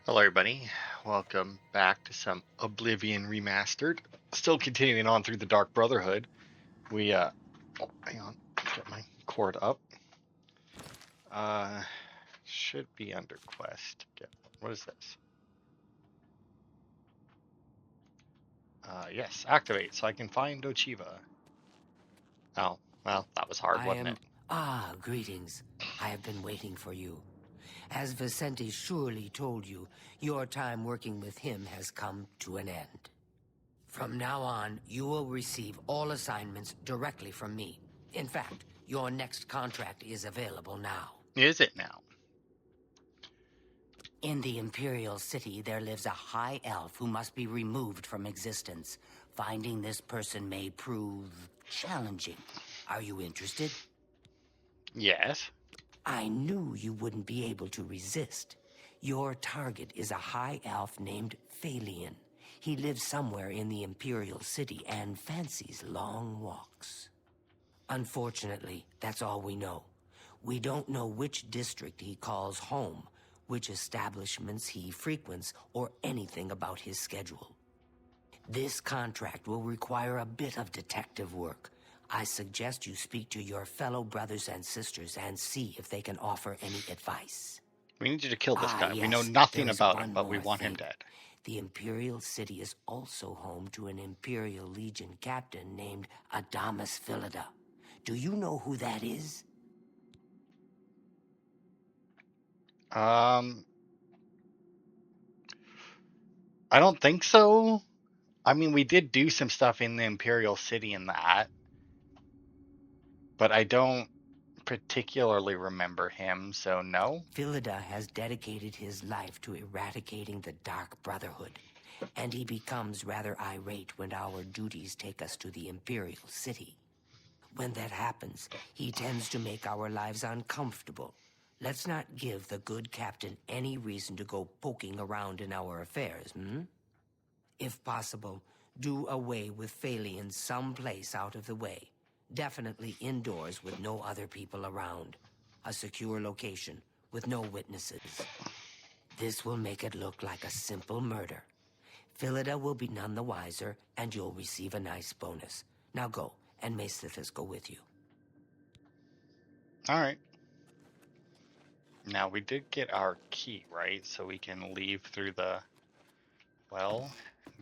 Hello everybody, welcome back to some Oblivion Remastered. Still continuing on through the Dark Brotherhood. Oh, hang on, get my cord up. Uh, should be under quest. What is this? Yes, activate so I can find Ochiva. Oh, well, that was hard, wasn't it? Greetings. I have been waiting for you. As Vicente surely told you, your time working with him has come to an end. From now on, you will receive all assignments directly from me. In fact, your next contract is available now. Is it now? In the Imperial City, there lives a high elf who must be removed from existence. Finding this person may prove challenging. Are you interested? Yes. I knew you wouldn't be able to resist. Your target is a high elf named Phalion. He lives somewhere in the Imperial City and fancies long walks. Unfortunately, that's all we know. We don't know which district he calls home, which establishments he frequents, or anything about his schedule. This contract will require a bit of detective work. I suggest you speak to your fellow brothers and sisters and see if they can offer any advice. We need you to kill this guy. Yes, we know nothing there is about him, one but we more want him thing. dead. The Imperial City is also home to an Imperial Legion captain named Adamus Philida. Do you know who that is? I don't think so. I mean, we did do some stuff in the Imperial City in that, but I don't particularly remember him, so no. Philida has dedicated his life to eradicating the Dark Brotherhood, and he becomes rather irate when our duties take us to the Imperial City. When that happens, he tends to make our lives uncomfortable. Let's not give the good captain any reason to go poking around in our affairs, If possible, do away with Phalion someplace out of the way. Definitely indoors with no other people around. A secure location with no witnesses. This will make it look like a simple murder. Philida will be none the wiser, and you'll receive a nice bonus. Now go, and may Sithis go with you. Alright. Now, we did get our key, right? So we can leave through the... Well,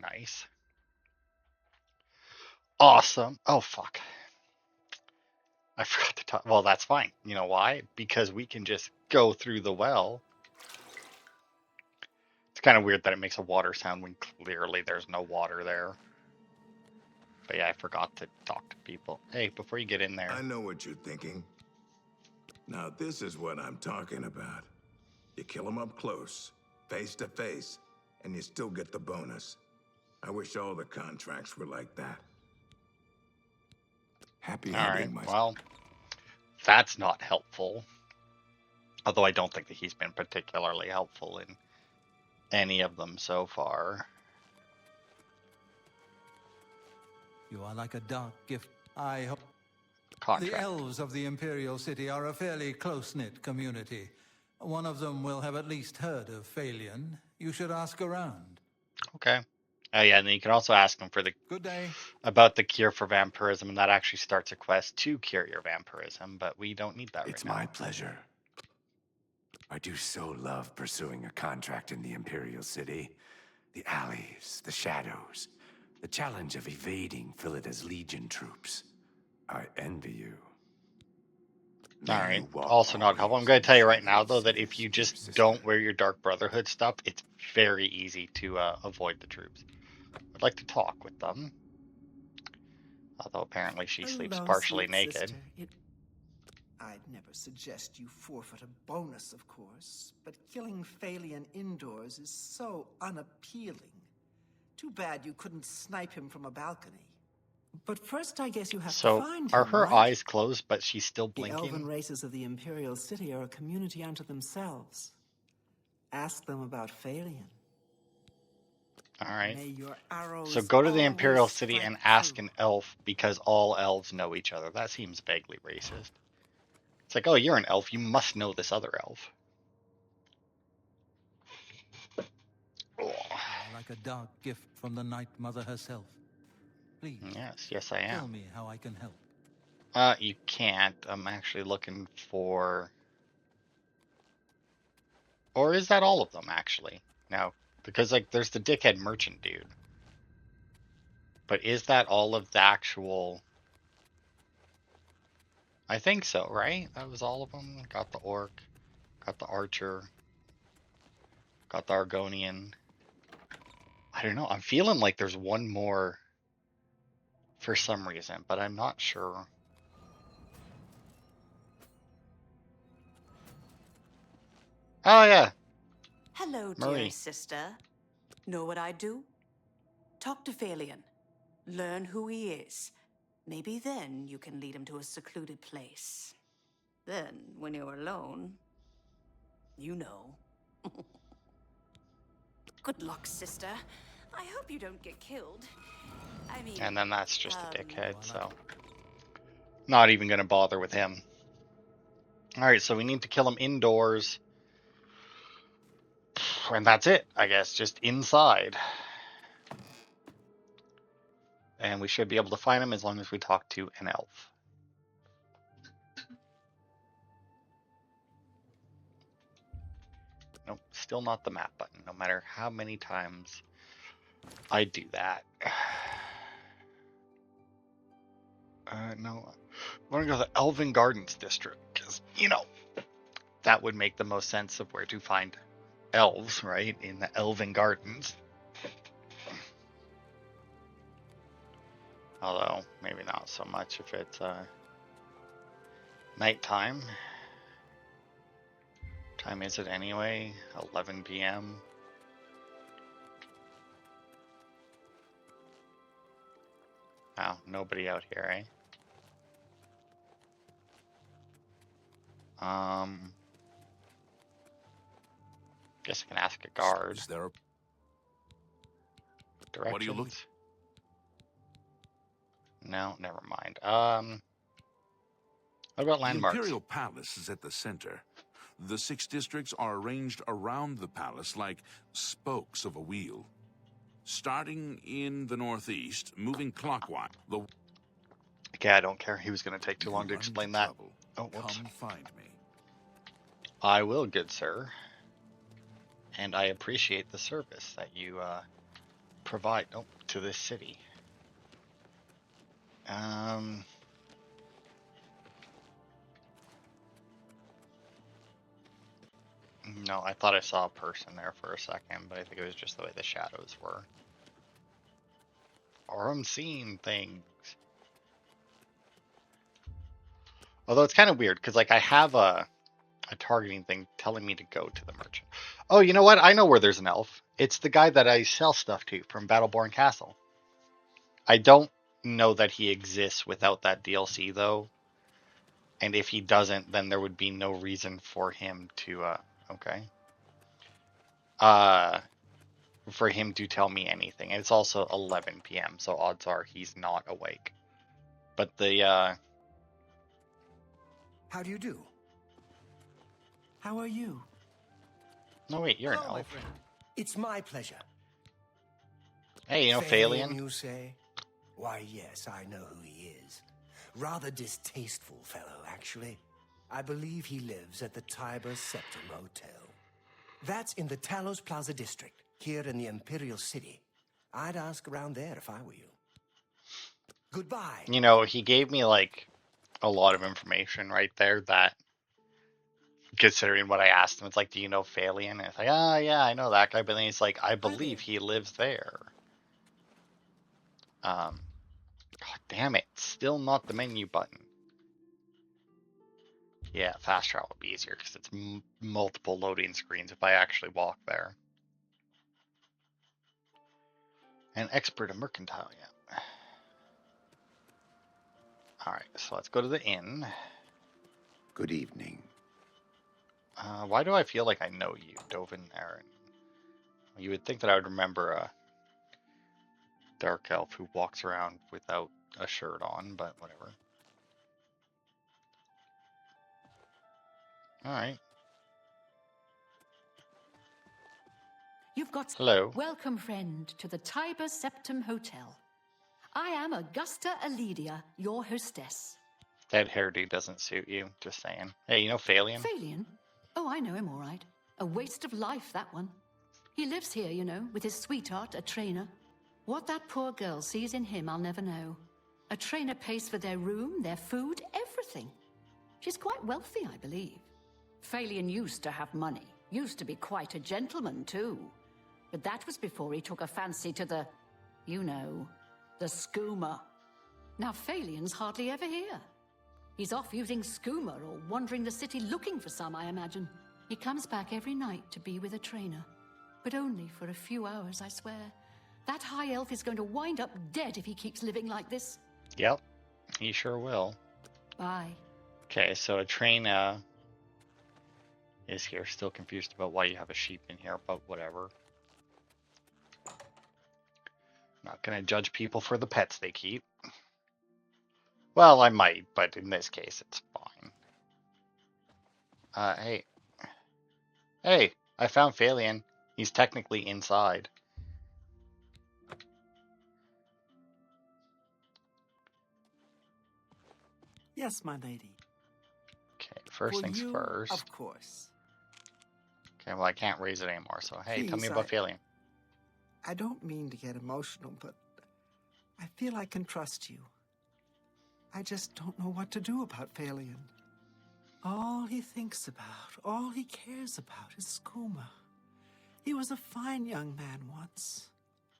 nice. Awesome. Oh, fuck. I forgot to talk. Well, that's fine. You know why? Because we can just go through the well. It's kind of weird that it makes a water sound when clearly there's no water there. But yeah, I forgot to talk to people. Hey, before you get in there. I know what you're thinking. Now this is what I'm talking about. You kill them up close, face to face, and you still get the bonus. I wish all the contracts were like that. Happy Alright, hunting, my... well, that's not helpful. Although I don't think that he's been particularly helpful in any of them so far. You are like a dark gift. I hope... Contract. The elves of the Imperial City are a fairly close-knit community. One of them will have at least heard of Phalion. You should ask around. Okay. Oh yeah, and then you can also ask them for the... Good day. About the cure for vampirism, and that actually starts a quest to cure your vampirism, but we don't need that right now. It's my pleasure. I do so love pursuing a contract in the Imperial City. The alleys, the shadows, the challenge of evading Philida's Legion troops. I envy you. Alright, also not helpful. I'm going to tell you right now, though, that if you just don't wear your Dark Brotherhood stuff, it's very easy to avoid the troops. I'd like to talk with them. Although apparently she sleeps partially naked. I'd never suggest you forfeit a bonus, of course, but killing Phalion indoors is so unappealing. Too bad you couldn't snipe him from a balcony. But first, I guess you have to find him, So, are her right? eyes closed, but she's still blinking? The elven races of the Imperial City are a community unto themselves. Ask them about Phalion. Alright. May your arrows So go to the Imperial always City and strike ask true. an elf, because all elves know each other. That seems vaguely racist. It's like, oh, you're an elf, you must know this other elf. like a dark gift from the Night Mother herself. Please, Yes, I tell am. me how I can help. You can't. I'm actually looking for... Or is that all of them, actually? No, because, like, there's the dickhead merchant dude. But is that all of the actual... I think so, right? That was all of them. Got the orc, got the archer, got the Argonian. I don't know. I'm feeling like there's one more for some reason, but I'm not sure. Oh, yeah. Hello, Marie. dear sister. Know what I do? Talk to Phalion. Learn who he is. Maybe then you can lead him to a secluded place. Then, when you're alone, you know. Good luck, sister. I hope you don't get killed. I mean... And then that's just a dickhead, Voilà. so... Not even going to bother with him. Alright, so we need to kill him indoors. And that's it, I guess. Just inside. And we should be able to find him as long as we talk to an elf. Nope, still not the map button, no matter how many times I do that. No, I want to go to the Elven Gardens district, because, you know, that would make the most sense of where to find elves, right? In the Elven Gardens. Although, maybe not so much if it's nighttime. Time is it anyway? 11 p.m. Wow, nobody out here, eh? Guess I can ask a guard. Is there a... Directions? What are you looking? No, never mind. What about The landmarks? Imperial Palace is at the center. The 6 districts are arranged around the palace like spokes of a wheel. Starting in the northeast, moving clockwise. Okay, I don't care. He was going to take too You long to run into explain that. trouble, Oh, whoops. come find me. I will, good sir. And I appreciate the service that you provide to this city. No, I thought I saw a person there for a second, but I think it was just the way the shadows were. Or I'm seeing things. Although it's kind of weird, because like I have a targeting thing telling me to go to the merchant. Oh, you know what? I know where there's an elf. It's the guy that I sell stuff to from Battleborn Castle. I don't know that he exists without that DLC, though. And if he doesn't, then there would be no reason for him to, for him to tell me anything. And it's also 11 p.m., so odds are he's not awake. But the, How do you do? How are you? No, wait, you're an Hello, my elf. friend. It's my pleasure. Hey, you know Phalion, Phalion? you say? Why, yes, I know who he is. Rather distasteful fellow, actually. I believe he lives at the Tiber Scepter Motel. That's in the Talos Plaza district, here in the Imperial City. I'd ask around there if I were you. Goodbye. You know, he gave me, like, a lot of information right there that, considering what I asked him, it's like, do you know Phalion? And it's like, yeah, I know that guy. But then he's like, I believe he lives there. God damn it. Still not the menu button. Yeah, fast travel would be easier because it's multiple loading screens if I actually walk there. An expert in mercantile, yeah. Alright, so let's go to the inn. Good evening. Why do I feel like I know you, Dovin Aaron? You would think that I would remember a dark elf who walks around without a shirt on, but whatever. Alright. You've you've got... Hello. Welcome, friend, to the Tiber Septim Hotel. I am Augusta Aledia, your hostess. That hairdo doesn't suit you, just saying. Hey, you know Phalion? Phalion? Oh, I know him all right. A waste of life, that one. He lives here, you know, with his sweetheart, a trainer. What that poor girl sees in him, I'll never know. A trainer pays for their room, their food, everything. She's quite wealthy, I believe. Phalion used to have money. Used to be quite a gentleman, too. But that was before he took a fancy to the, you know, the skooma. Now Phalion's hardly ever here. He's off using skooma or wandering the city looking for some, I imagine. He comes back every night to be with a trainer. But only for a few hours, I swear. That high elf is going to wind up dead if he keeps living like this. Yep, he sure will. Bye. Okay, so a train is here. Still confused about why you have a sheep in here, but whatever. Not gonna judge people for the pets they keep. Well, I might, but in this case, it's fine. Hey. Hey, I found Phalion. He's technically inside. Yes, my lady. Okay, first For things you, first. of course. Okay, well, I can't raise it anymore, so hey, tell me Please, about Phalion. I don't mean to get emotional, but I feel I can trust you. I just don't know what to do about Phalion. All he thinks about, all he cares about is skooma. He was a fine young man once,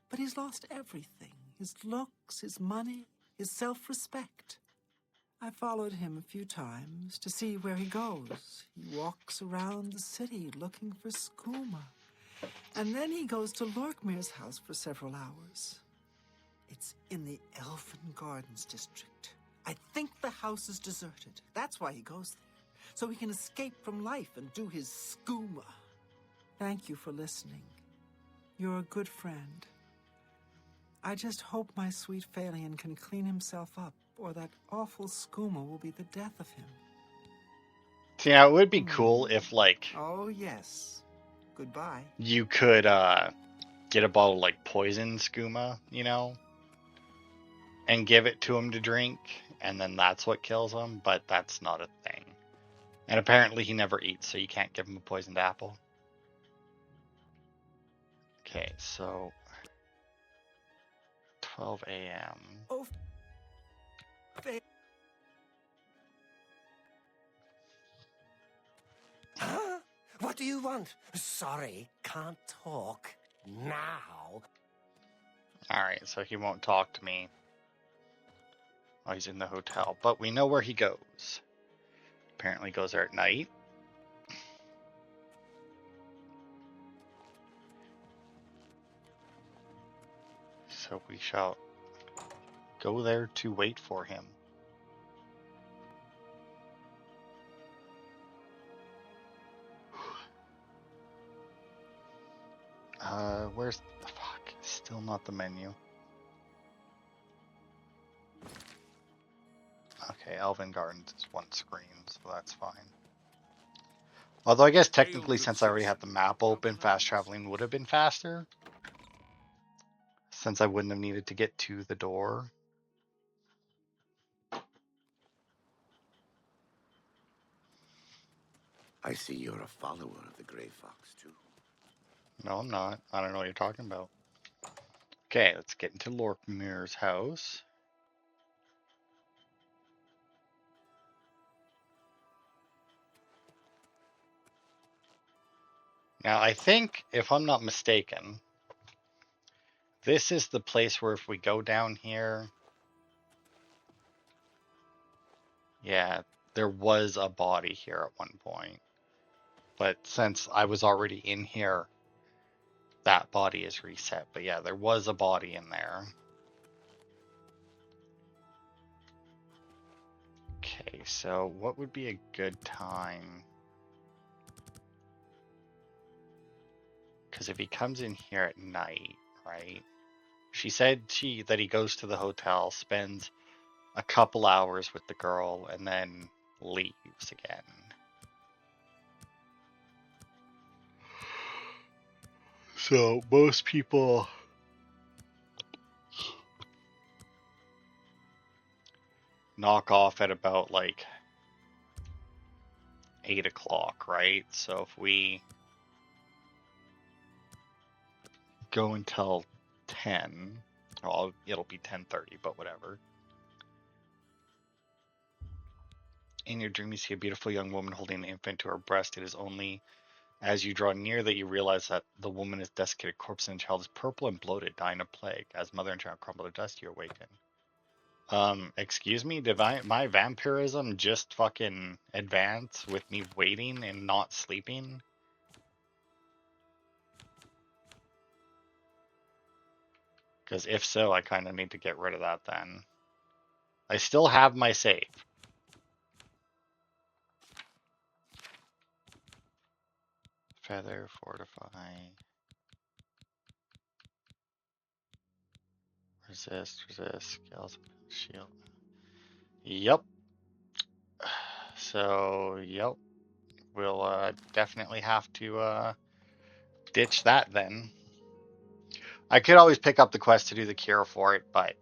but he's lost everything. His looks, his money, his self-respect. I followed him a few times to see where he goes. He walks around the city looking for skooma. And then he goes to Lorkmir's house for several hours. It's in the Elfin Gardens district. I think the house is deserted. That's why he goes there. So he can escape from life and do his skooma. Thank you for listening. You're a good friend. I just hope my sweet Phalion can clean himself up, or that awful skooma will be the death of him. See, now it would be cool if, like... Oh, yes. Goodbye. You could, get a bottle of, like, poison skooma, you know? And give it to him to drink, and then that's what kills him, but that's not a thing. And apparently he never eats, so you can't give him a poisoned apple. Okay, so 12 a.m. Oh, Huh? What do you want? Sorry, can't talk now. Alright, so he won't talk to me while he's in the hotel, but we know where he goes. Apparently goes there at night. So we shall go there to wait for him. Where's the fuck? Still not the menu. Okay, Elven Gardens is one screen, so that's fine. Although I guess technically, since I already had the map open, fast traveling would have been faster. Since I wouldn't have needed to get to the door. I see you're a follower of the Grey Fox, too. No, I'm not. I don't know what you're talking about. Okay, let's get into Lorkmir's house. Now, I think, if I'm not mistaken, this is the place where if we go down here... Yeah, there was a body here at one point. But since I was already in here, that body is reset. But yeah, there was a body in there. Okay, so what would be a good time? Because if he comes in here at night, right? She said that he goes to the hotel, spends a couple hours with the girl, and then leaves again. So most people knock off at about like 8 o'clock, right? So if we go until 10, well, it'll be 10:30, but whatever. In your dream, you see a beautiful young woman holding an infant to her breast. It is only as you draw near that you realize that the woman is desiccated corpse and the child is purple and bloated, dying of plague. As mother and child crumble to dust, you awaken. Excuse me, did my vampirism just fucking advance with me waiting and not sleeping? Because if so, I kind of need to get rid of that then. I still have my save. Feather, fortify, resist, skills, shield. Yep. So, yep. We'll definitely have to ditch that then. I could always pick up the quest to do the cure for it, but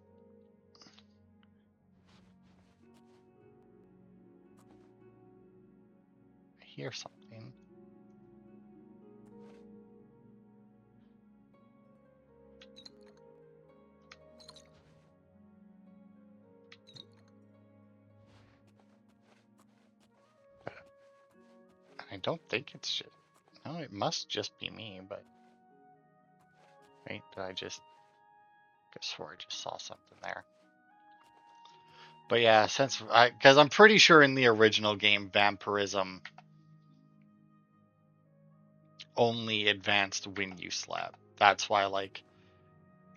I hear something. I don't think it's just... No, it must just be me, but... Wait, did I just... I swore I just saw something there. But yeah, since... Because I'm pretty sure in the original game, vampirism only advanced when you slept. That's why, like...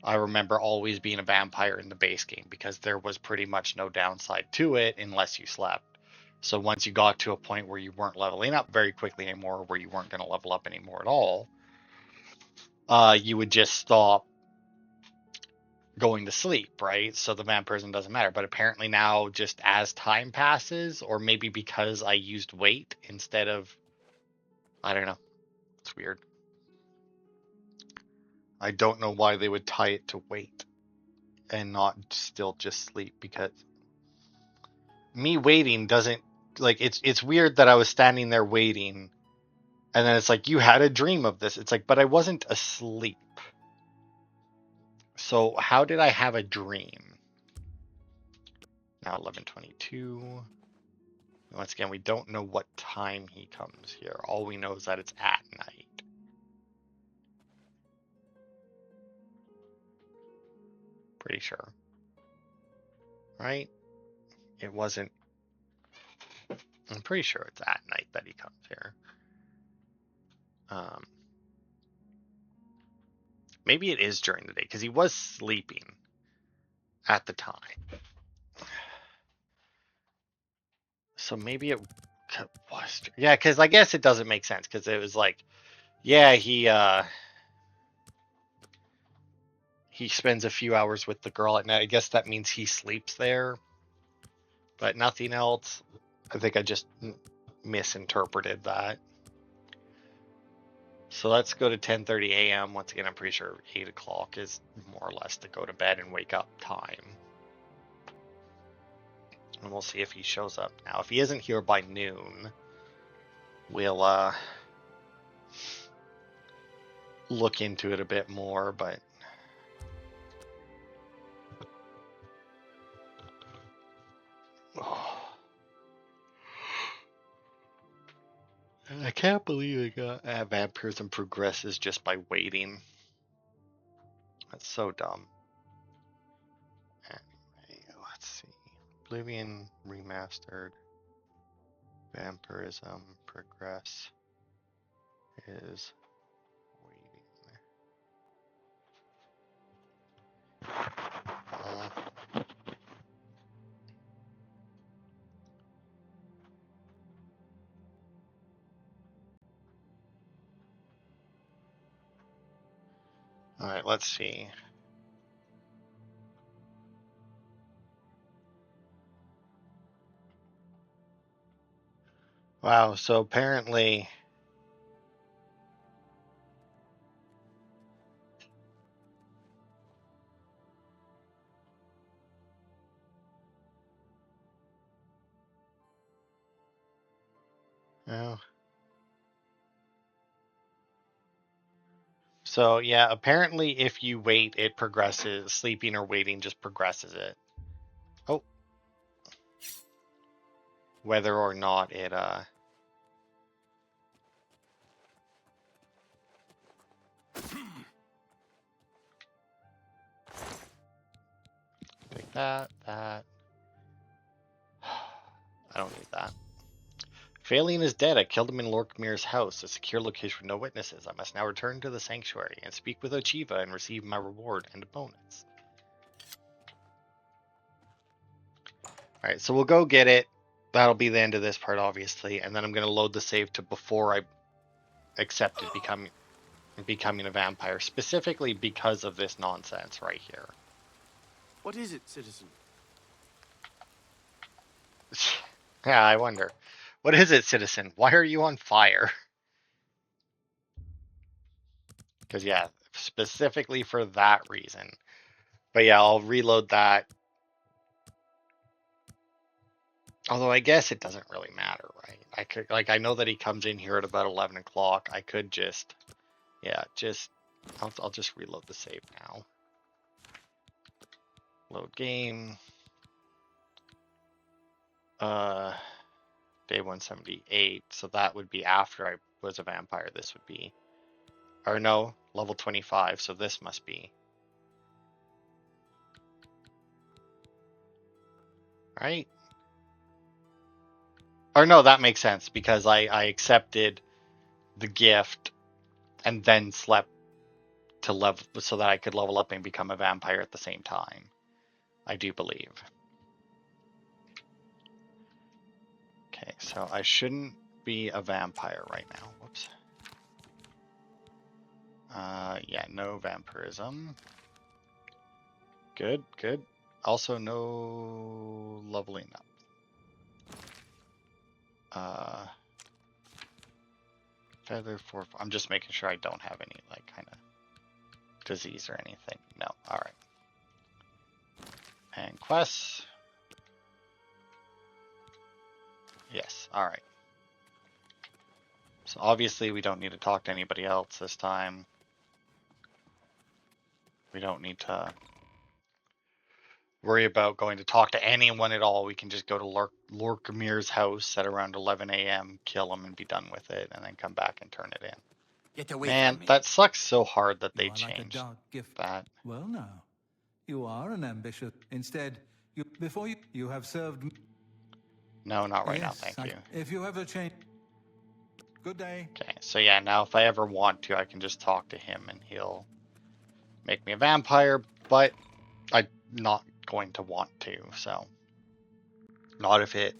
I remember always being a vampire in the base game, because there was pretty much no downside to it unless you slept. So once you got to a point where you weren't leveling up very quickly anymore, where you weren't going to level up anymore at all, you would just stop going to sleep, right? So the vampirism doesn't matter. But apparently now, just as time passes, or maybe because I used weight instead of... I don't know. It's weird. I don't know why they would tie it to weight and not still just sleep, because me waiting doesn't... Like, it's weird that I was standing there waiting, and then it's like, you had a dream of this. It's like, but I wasn't asleep. So how did I have a dream? Now 11:22. Once again, we don't know what time he comes here. All we know is that it's at night. Pretty sure. Right? It wasn't... I'm pretty sure it's at night that he comes here. Maybe it is during the day, because he was sleeping at the time. So maybe it was... Yeah, because I guess it doesn't make sense, because it was like, yeah, he spends a few hours with the girl at night. I guess that means he sleeps there, but nothing else. I think I just misinterpreted that. So let's go to 10:30 a.m. Once again, I'm pretty sure 8 o'clock is more or less the go to bed and wake up time. And we'll see if he shows up now. If he isn't here by noon, we'll look into it a bit more, but... I can't believe vampirism progresses just by waiting. That's so dumb. Anyway, let's see. Oblivion Remastered. Vampirism progress is waiting. All right, let's see. Wow, so apparently Oh. So yeah, apparently if you wait, it progresses. Sleeping or waiting just progresses it. Oh. Whether or not it take that. I don't need that. Phalion is dead. I killed him in Lorkmir's house, a secure location with no witnesses. I must now return to the sanctuary and speak with Ochiva and receive my reward and a bonus. Alright, so we'll go get it. That'll be the end of this part, obviously, and then I'm going to load the save to before I accepted becoming a vampire, specifically because of this nonsense right here. What is it, citizen? Yeah, I wonder. What is it, citizen? Why are you on fire? Because, yeah, specifically for that reason. But yeah, I'll reload that. Although I guess it doesn't really matter, right? I could, like, I know that he comes in here at about 11 o'clock. I could just, yeah, I'll just reload the save now. Load game. Day 178. So that would be after I was a vampire. This would be, or no, level 25. So this must be. Right? Or no, that makes sense because I accepted the gift and then slept to level so that I could level up and become a vampire at the same time. I do believe. Okay, so I shouldn't be a vampire right now. Whoops. Yeah, no vampirism. Good, good. Also, no leveling up. Feather 4. I'm just making sure I don't have any like kind of disease or anything. No. All right. And quests. Yes. All right. So obviously we don't need to talk to anybody else this time. We don't need to worry about going to talk to anyone at all. We can just go to Lorkmir's house at around 11 a.m., kill him and be done with it, and then come back and turn it in. Get away Man, from me. that sucks so hard that You they are like a changed dark gift. that. Well, now, you are an ambitious. Instead, you have served. No, not right now, Yes, thank you. If you ever change. Good day. Okay, so yeah, now if I ever want to, I can just talk to him and he'll make me a vampire, but I'm not going to want to, so. Not if it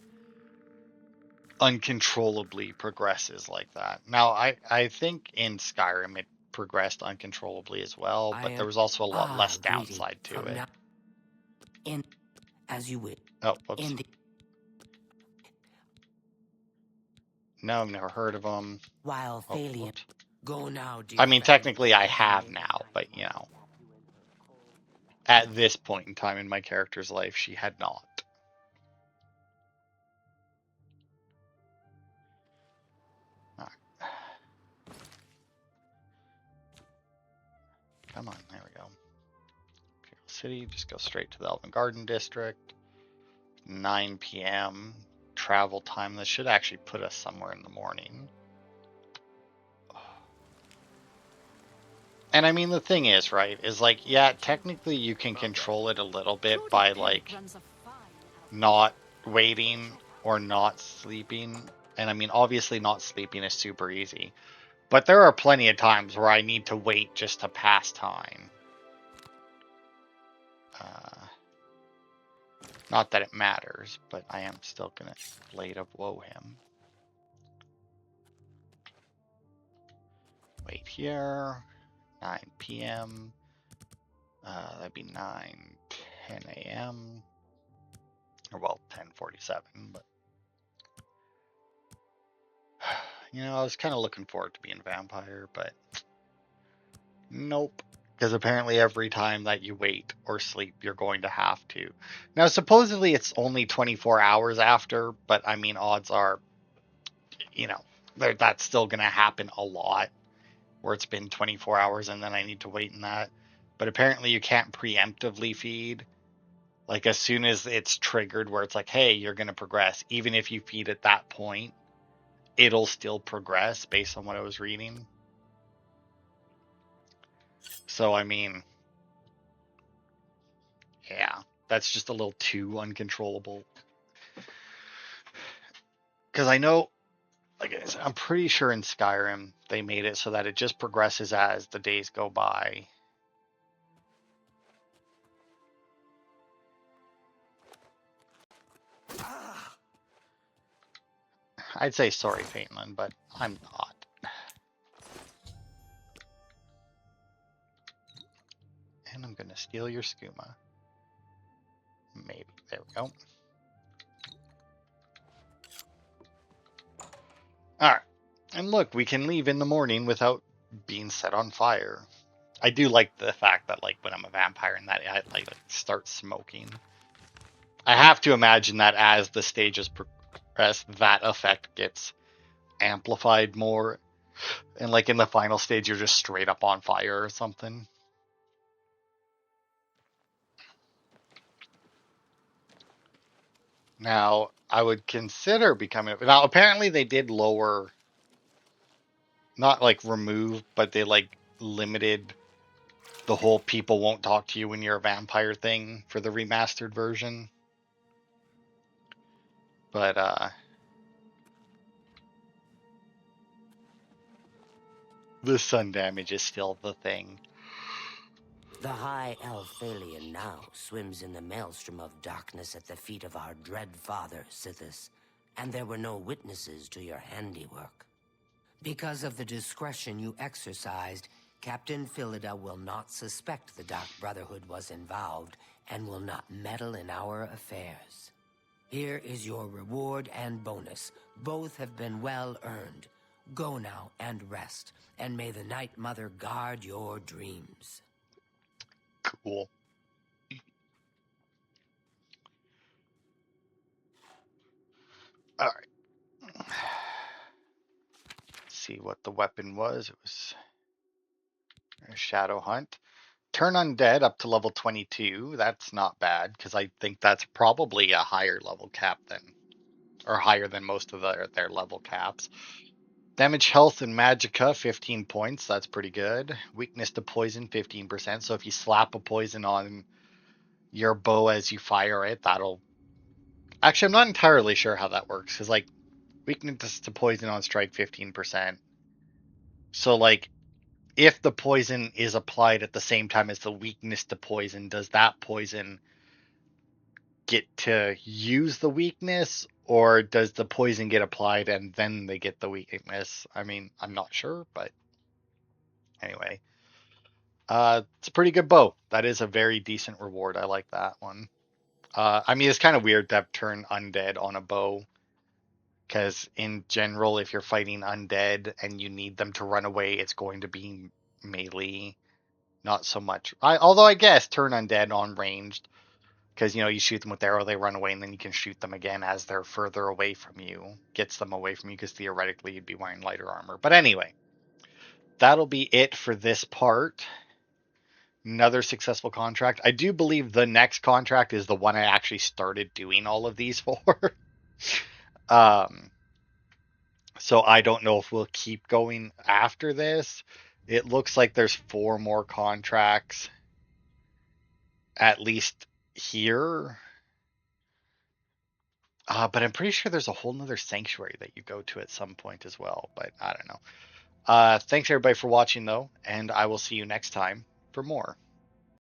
uncontrollably progresses like that. Now, I think in Skyrim it progressed uncontrollably as well, but there was also a lot less downside to it. In, as you will. Oh, whoops. No, I've never heard of them. While Phalion, go now, dear. I mean, technically I have now, but you know. At this point in time in my character's life, she had not. Come on, there we go. Imperial City, just go straight to the Elven Garden District. 9 p.m. travel time. This should actually put us somewhere in the morning. And I mean, the thing is, right, is like, yeah, technically you can control it a little bit by like not waiting or not sleeping. And I mean, obviously not sleeping is super easy. But there are plenty of times where I need to wait just to pass time. Not that it matters, but I am still going to Blade of Woe him. Wait here. 9 p.m. That'd be 10 a.m. Or well, 10:47, but you know, I was kind of looking forward to being a vampire, but nope. Because apparently every time that you wait or sleep, you're going to have to. Now, supposedly it's only 24 hours after, but I mean, odds are you know, that's still going to happen a lot where it's been 24 hours and then I need to wait in that. But apparently you can't preemptively feed. Like as soon as it's triggered where it's like, hey, you're going to progress, even if you feed at that point, it'll still progress based on what I was reading. So, I mean, yeah, that's just a little too uncontrollable. Because I know, like I said, I'm pretty sure in Skyrim they made it so that it just progresses as the days go by. I'd say sorry, Faintland, but I'm not. And I'm going to steal your skooma. Maybe. There we go. Alright. And look, we can leave in the morning without being set on fire. I do like the fact that, like, when I'm a vampire and that I like start smoking. I have to imagine that as the stages progress, that effect gets amplified more. And like in the final stage, you're just straight up on fire or something. Now, I would consider becoming. Now, apparently, they did lower, not like remove, but they like limited the whole people won't talk to you when you're a vampire thing for the remastered version. But, the sun damage is still the thing. The high elf Thalion now swims in the maelstrom of darkness at the feet of our dread father, Sithis, and there were no witnesses to your handiwork. Because of the discretion you exercised, Captain Philida will not suspect the Dark Brotherhood was involved and will not meddle in our affairs. Here is your reward and bonus. Both have been well earned. Go now and rest, and may the Night Mother guard your dreams. Cool. All right. Let's see what the weapon was. It was a Shadow Hunt. Turn Undead up to level 22. That's not bad because I think that's probably a higher level cap than, or higher than most of their level caps. Damage, health, and magicka, 15 points. That's pretty good. Weakness to poison, 15%. So if you slap a poison on your bow as you fire it, that'll... Actually, I'm not entirely sure how that works because, like, weakness to poison on strike, 15%. So, like, if the poison is applied at the same time as the weakness to poison, does that poison get to use the weakness, or does the poison get applied and then they get the weakness? I mean, I'm not sure, but anyway. It's a pretty good bow. That is a very decent reward. I like that one. I mean, it's kind of weird to have turn undead on a bow, because in general, if you're fighting undead and you need them to run away, it's going to be melee, not so much. Although I guess turn undead on ranged, because you shoot them with arrow, they run away, and then you can shoot them again as they're further away from you. Gets them away from you because theoretically you'd be wearing lighter armor. But anyway, that'll be it for this part. Another successful contract. I do believe the next contract is the one I actually started doing all of these for. So I don't know if we'll keep going after this. It looks like there's 4 more contracts, at least here. But I'm pretty sure there's a whole nother sanctuary that you go to at some point as well. But I don't know. Thanks everybody for watching though, and I will see you next time for more.